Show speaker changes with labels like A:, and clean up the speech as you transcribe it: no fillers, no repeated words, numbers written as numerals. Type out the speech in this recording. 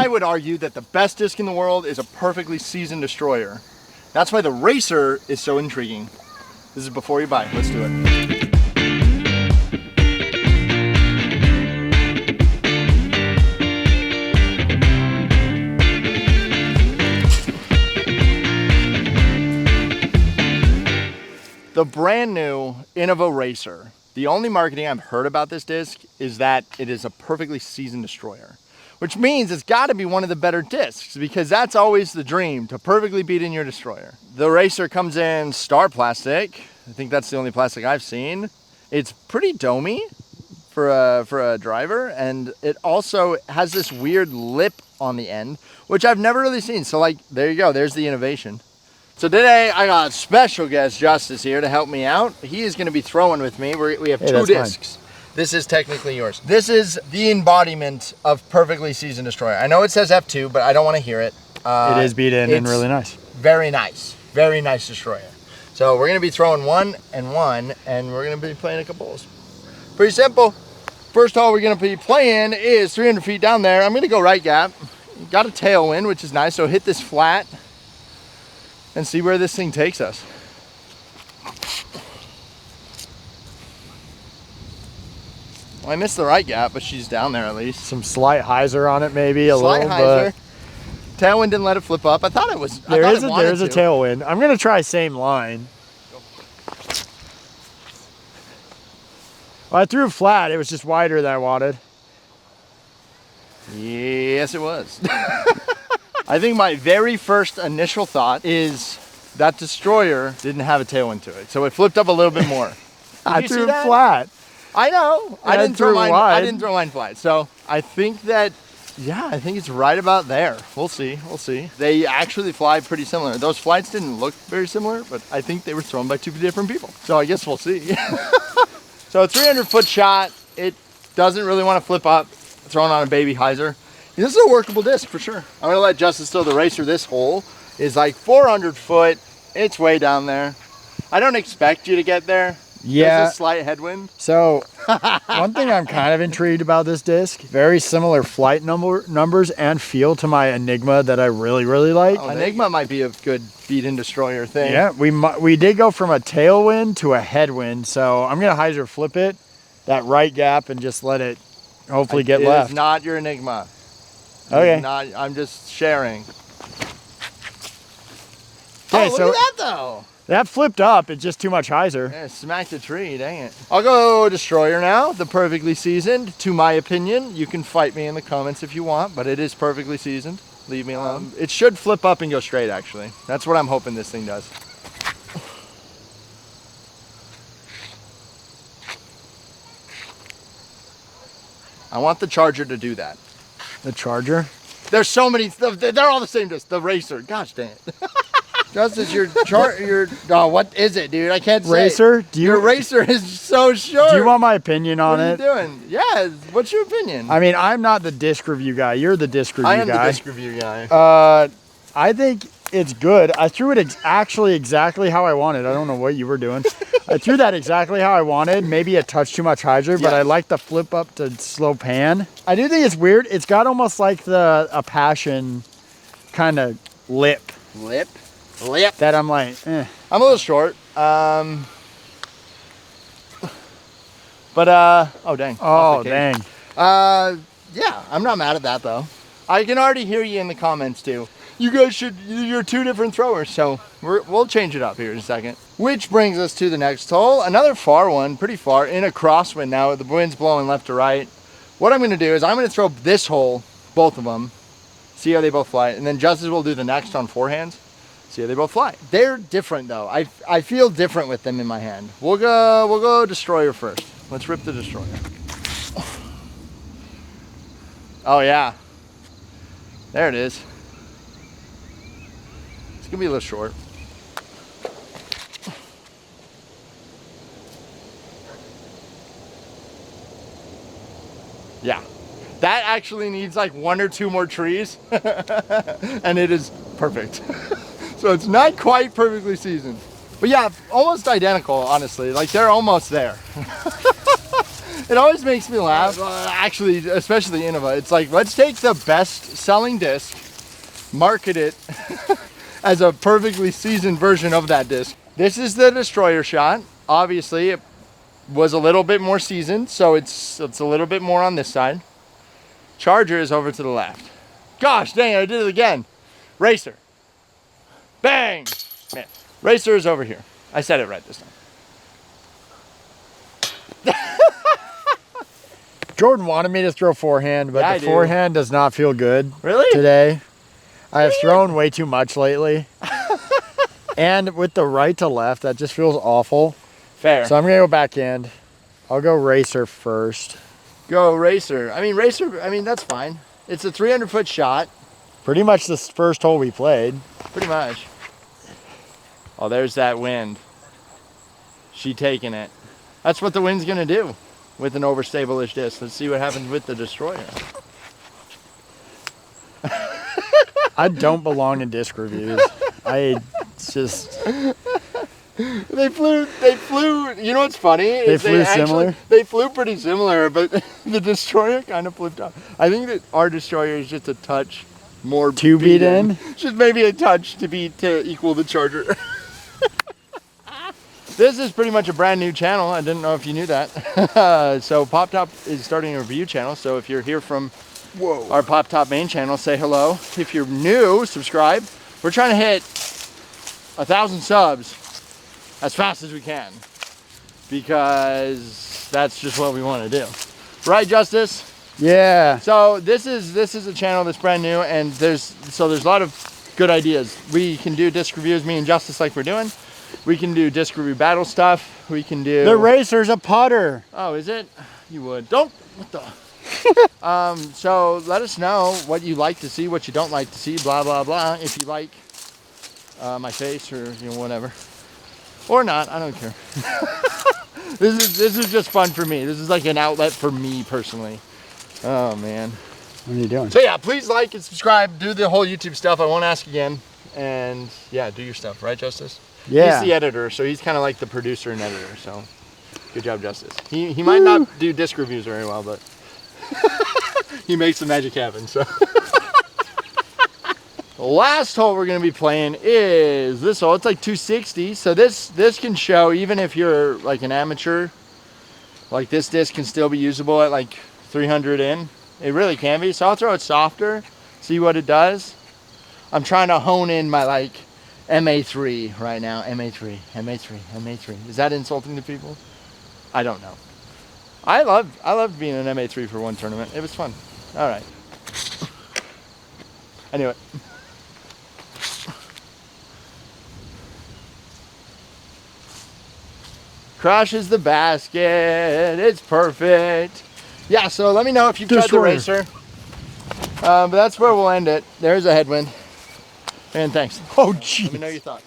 A: I would argue that the best disc in the world is a perfectly seasoned destroyer. That's why the Racer is so intriguing. This is before you buy. Let's do it. The brand new Innova Racer. The only marketing I've heard about this disc is that it is a perfectly seasoned destroyer, which means it's got to be one of the better discs because that's always the dream, to perfectly beat in your destroyer. The Racer comes in star plastic. I think that's the only plastic I've seen. It's pretty domey for a driver, and it also has this weird lip on the end, which I've never really seen. So like, there you go, there's the innovation. So today I got special guest Justice here to help me out. He is going to be throwing with me. We have two discs. Mine. This is technically yours. This is the embodiment of perfectly seasoned destroyer. I know it says F2, but I don't want to hear it.
B: It is beat in and really nice.
A: Very nice destroyer. So we're going to be throwing one, and we're going to be playing a couple holes. Pretty simple. First hole we're going to be playing is 300 feet down there. I'm going to go right gap. Got a tailwind, which is nice. So hit this flat and see where this thing takes us. Well, I missed the right gap, but she's down there at least.
B: Some slight hyzer on it, maybe a
A: slight
B: little
A: hyzer.
B: But
A: tailwind didn't let it flip up. I thought it was.
B: There's a tailwind. I'm gonna try same line. Well, I threw flat. It was just wider than I wanted.
A: Yes, it was. I think my very first initial thought is that destroyer didn't have a tailwind to it, so it flipped up a little bit more.
B: I threw flat.
A: I know.
B: I didn't throw
A: mine flat. So I think that, yeah, I think it's right about there. We'll see. They actually fly pretty similar. Those flights didn't look very similar, but I think they were thrown by two different people. So I guess we'll see. So a 300-foot shot. It doesn't really want to flip up. Thrown on a baby hyzer. This is a workable disc for sure. I'm gonna let Justice throw the Racer. This hole is like 400 foot. It's way down there. I don't expect you to get there.
B: Yeah.
A: There's a slight headwind.
B: So one thing I'm kind of intrigued about this disc, very similar flight numbers and feel to my Enigma that I really like.
A: Oh, Enigma might be a good beat-in destroyer thing.
B: Yeah, we did go from a tailwind to a headwind, so I'm gonna hyzer flip it, that right gap, and just let it hopefully get left.
A: It's not your Enigma.
B: Okay.
A: I'm just sharing.
B: Okay,
A: oh, look at that though.
B: That flipped up. It's just too much hyzer.
A: Yeah, smacked a tree, dang it. I'll go destroyer now, the perfectly seasoned, to my opinion. You can fight me in the comments if you want, but it is perfectly seasoned. Leave me alone. It should flip up and go straight, actually. That's what I'm hoping this thing does. I want the Charger to do that.
B: The Charger?
A: There's so many, they're all the same disc. The Racer, gosh dang it. Justice, what is it, dude? I can't say.
B: Racer?
A: Your Racer is so short.
B: Do you want my opinion on it?
A: What are you doing? Yeah, what's your opinion?
B: I mean, I'm not the disc review guy. You're the disc review guy.
A: I am the disc review guy.
B: I think it's good. I threw it actually exactly how I wanted. I don't know what you were doing. I threw that exactly how I wanted. Maybe a touch too much hyzer, but I like the flip up to slow pan. I do think it's weird. It's got almost like a Passion kind of lip.
A: Lip?
B: That I'm like, eh.
A: I'm a little short. But, oh, dang.
B: Oh, dang.
A: Yeah, I'm not mad at that, though. I can already hear you in the comments, too. You guys you're two different throwers, so we'll change it up here in a second. Which brings us to the next hole. Another far one, pretty far, in a crosswind now. The wind's blowing left to right. What I'm going to do is I'm going to throw this hole, both of them, see how they both fly, and then Justice will do the next on forehands. See how they both fly. They're different though. I feel different with them in my hand. We'll go destroyer first. Let's rip the destroyer. Oh yeah. There it is. It's gonna be a little short. Yeah. That actually needs like 1 or 2 more trees and it is perfect. So it's not quite perfectly seasoned. But yeah, almost identical, honestly. Like they're almost there. It always makes me laugh. Actually, especially Innova. It's like, let's take the best selling disc, market it as a perfectly seasoned version of that disc. This is the Destroyer shot. Obviously, it was a little bit more seasoned, so it's a little bit more on this side. Charger is over to the left. Gosh dang, I did it again. Racer. Bang! Man. Racer is over here. I said it right this time.
B: Jordan wanted me to throw forehand, but
A: Yeah,
B: the forehand does not feel good
A: Really?
B: today. I have thrown way too much lately. And with the right to left, that just feels awful.
A: Fair.
B: So I'm going to go backhand. I'll go Racer first.
A: Go Racer. Racer, that's fine. It's a 300-foot shot.
B: Pretty much the first hole we played.
A: Pretty much. Oh, there's that wind. She taking it. That's what the wind's going to do with an overstable-ish disc. Let's see what happens with the Destroyer.
B: I don't belong in disc reviews.
A: They flew, you know what's funny?
B: They flew similar?
A: They flew pretty similar, but the Destroyer kind of flipped out. I think that our Destroyer is just a touch more
B: Too beat in?
A: Just maybe a touch to equal the Charger. This is pretty much a brand new channel. I didn't know if you knew that. So Pop Top is starting a review channel. So if you're here from our Pop Top main channel, say hello. If you're new, subscribe. We're trying to hit 1,000 subs as fast as we can, because that's just what we want to do. Right, Justice?
B: Yeah.
A: So this is a channel that's brand new, and there's a lot of good ideas. We can do disc reviews, me and Justice, like we're doing. We can do disc review battle stuff. We can do...
B: The Racer's a putter.
A: Oh, is it? You would. Don't. What the? So let us know what you like to see, what you don't like to see, blah, blah, blah. If you like my face or whatever. Or not, I don't care. This is just fun for me. This is like an outlet for me personally. Oh, man.
B: What are you doing?
A: So yeah, please like and subscribe. Do the whole YouTube stuff. I won't ask again. And yeah, do your stuff. Right, Justice?
B: Yeah.
A: He's the editor, so he's kind of like the producer and editor. So good job, Justice. He might not do disc reviews very well, but he makes the magic happen. So the last hole we're going to be playing is this hole. It's like 260. So this can show, even if you're like an amateur, like this disc can still be usable at like 300 in. It really can be. So I'll throw it softer, see what it does. I'm trying to hone in my like MA3 right now. MA3. Is that insulting to people? I don't know. I loved being an MA3 for one tournament. It was fun. All right. I knew it. Crashes the basket. It's perfect. Yeah, so let me know if you've tried the Racer. But that's where we'll end it. There's a headwind. And thanks.
B: Oh, geez.
A: Let me know your thoughts.